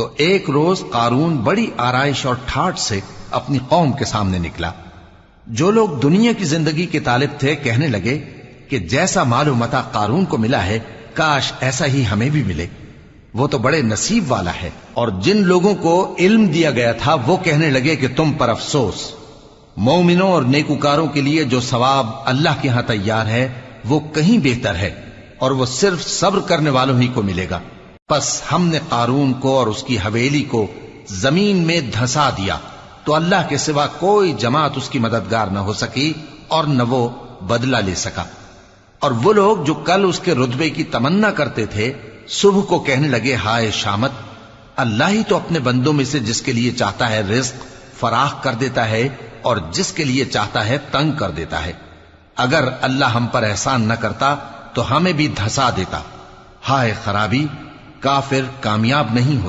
तो एक रोज कारून बड़ी आराइश और ठाठ से अपनी कौम के सामने निकला। जो लोग दुनिया की जिंदगी के तालिब थे कहने लगे कि जैसा मालूम मता कारून को मिला है, काश ऐसा ही हमें भी मिले, वो तो बड़े नसीब वाला है। और जिन लोगों को इल्म दिया गया था वो कहने लगे कि तुम पर अफसोस, मोमिनों और नेकुकारों के लिए जो सवाब अल्लाह के यहां तैयार है वो कहीं बेहतर है और वो सिर्फ सब्र करने वालों ही को मिलेगा। बस हमने कारून को और उसकी हवेली को जमीन में धंसा दिया तो अल्लाह के सिवा कोई जमात उसकी मददगार न हो सकी और न वो बदला ले सका। और वो लोग जो कल उसके रुतबे की तमन्ना करते थे, सुबह को कहने लगे, हाय शामत, अल्लाह ही तो अपने बंदों में से जिसके लिए चाहता है रिज्क फराख कर देता है और जिसके लिए चाहता है तंग कर देता है। अगर अल्लाह हम पर एहसान न करता तो हमें भी धंसा देता। हाय खराबी, काफिर कामयाब नहीं होता।